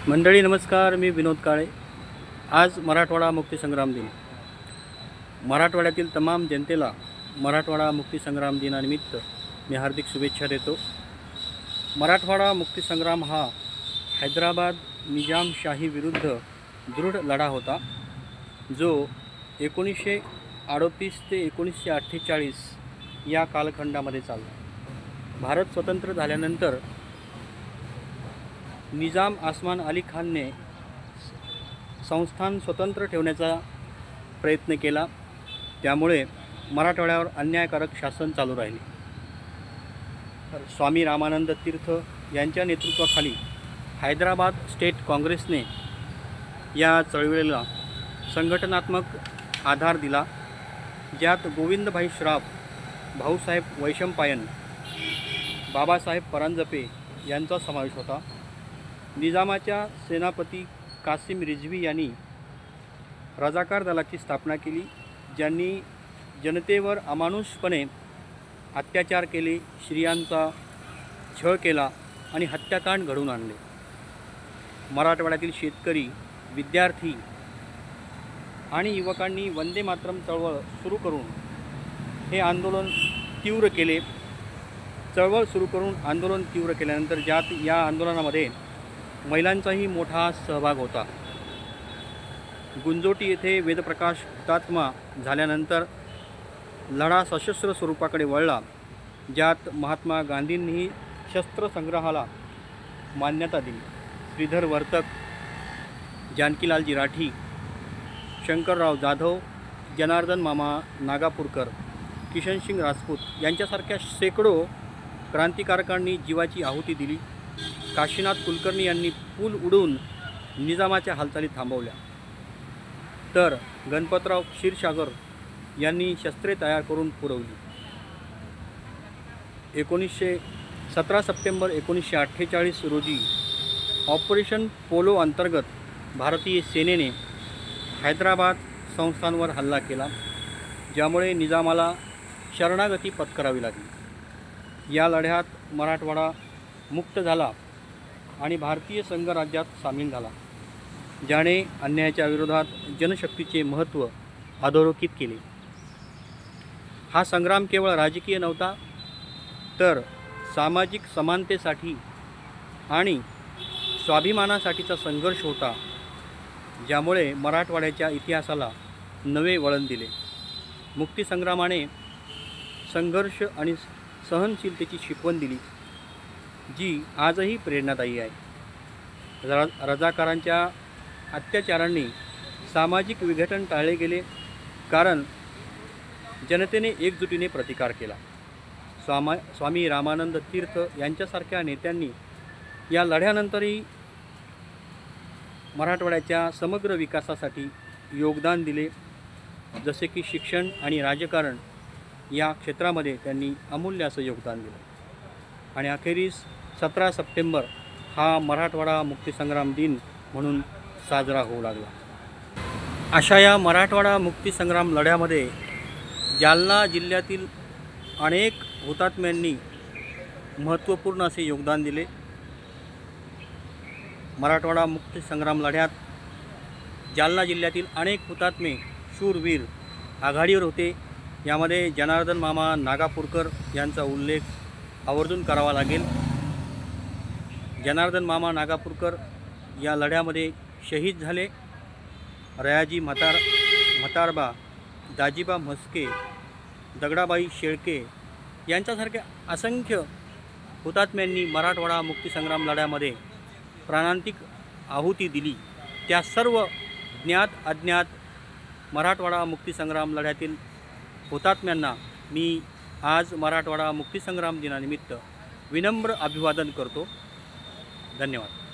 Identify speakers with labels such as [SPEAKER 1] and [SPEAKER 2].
[SPEAKER 1] मंडळी नमस्कार, मी विनोद काळे। आज मराठवाडा मुक्तीसंग्राम दिन। मराठवाड्यातील तमाम जनतेला मराठवाडा मुक्तीसंग्राम दिनानिमित्त मी हार्दिक शुभेच्छा देतो। मराठवाडा मुक्तीसंग्राम हा हैदराबाद निजामशाही विरुद्ध दृढ लढा होता, जो 1938 ते 1948 या कालखंडामध्ये चालला। भारत स्वतंत्र झाल्यानंतर निजाम आसमान अली खानने संस्थान स्वतंत्र ठेवण्याचा प्रयत्न केला, त्यामुळे मराठवाड्यावर अन्यायकारक शासन चालू राहिले। स्वामी रामानंद तीर्थ यांच्या नेतृत्वाखाली हैदराबाद स्टेट काँग्रेसने या चळवळीला संघटनात्मक आधार दिला, ज्यात गोविंदभाई श्राफ, भाऊसाहेब वैशंपायन, बाबासाहेब परांजपे यांचा समावेश होता। निजामाच्या सेनापती कासिम रिझवी यांनी रजाकार दलाची स्थापना केली, ज्यांनी जनतेवर अमानुषपणे अत्याचार केले, स्त्रियांचा छळ केला आणि हत्याकांड घडवून आणले। मराठवाड्यातील शेतकरी, विद्यार्थी आणि युवकांनी वंदे मातरम चळवळ सुरू करून हे आंदोलन तीव्र केले। आंदोलन तीव्र केल्यानंतर ज्यात या आंदोलनामध्ये महिलांचाही मोठा सहभाग होता। गुंजोटी येथे वेदप्रकाश हुतात्मा झाल्यानंतर लढा सशस्त्र स्वरूपाकडे वळला, ज्यात महात्मा गांधींनीही शस्त्रसंग्रहाला मान्यता दिली। श्रीधर वर्तक, जानकीलालजी राठी, शंकरराव जाधव, जनार्दन मामा नागापूरकर, किशनसिंग राजपूत यांच्यासारख्या शेकडो क्रांतिकारकांनी जीवाची आहुती दिली। काशीनाथ कुलकर्णी यांनी पूल उडवून निजामाच्या हालचाली थांबवल्या, तर गणपतराव क्षीरसागर यांनी शस्त्रे तयार करून पुरवली। 17 सप्टेंबर 1948 रोजी ऑपरेशन पोलो अंतर्गत भारतीय सेनेने हैदराबाद संस्थानवर हल्ला केला, ज्यामुळे निजामाला शरणागती पत्करावी लागली। या लढ्यात मराठवाडा मुक्त झाला आणि भारतीय संघराज्यात सामील झाला, ज्याने अन्यायाच्या विरोधात जनशक्तीचे महत्त्व अधोरेखित केले। हा संग्राम केवळ राजकीय नव्हता, तर सामाजिक समानतेसाठी आणि स्वाभिमानासाठीचा संघर्ष होता, ज्यामुळे मराठवाड्याच्या इतिहासाला नवे वळण दिले। मुक्तीसंग्रामाने संघर्ष आणि सहनशीलतेची शिकवण दिली, जी आजही प्रेरणादायी आहे। रजाकारांच्या अत्याचारांनी सामाजिक विघटन टाळले गेले, कारण जनतेने एकजुटीने प्रतिकार केला। स्वामी रामानंद तीर्थ यांच्यासारख्या नेत्यांनी या लढ्यानंतरही मराठवाड्याच्या समग्र विकासासाठी योगदान दिले, जसे की शिक्षण आणि राजकारण या क्षेत्रामध्ये त्यांनी अमूल्य असं योगदान दिलं। आणि अखेरीस 17 सप्टेंबर हा मराठवाडा मुक्तीसंग्राम दिन म्हणून साजरा होऊ लागला। अशा या मराठवाडा मुक्तीसंग्राम लढ्यामध्ये जालना जिल्ह्यातील अनेक हुतात्म्यांनी महत्त्वपूर्ण असे योगदान दिले। मराठवाडा मुक्तीसंग्राम लढ्यात जालना जिल्ह्यातील अनेक हुतात्मे शूरवीर आघाडीवर होते। यामध्ये जनार्दन मामा नागापूरकर यांचा उल्लेख आवर्जून करावा लागेल। जनार्दन मामा नागापूरकर या लढ्यामध्ये शहीद झाले। रयाजी म्हातारबा, दाजीबा म्हस्के, दगडाबाई शेळके यांच्यासारख्या असंख्य हुतात्म्यांनी मराठवाडा मुक्तीसंग्राम लढ्यामध्ये प्राणांतिक आहुती दिली। त्या सर्व ज्ञात अज्ञात मराठवाडा मुक्तीसंग्राम लढ्यातील हुतात्म्यांना मी आज मराठवाडा मुक्तीसंग्राम दिनानिमित्त विनम्र अभिवादन करतो। धन्यवाद।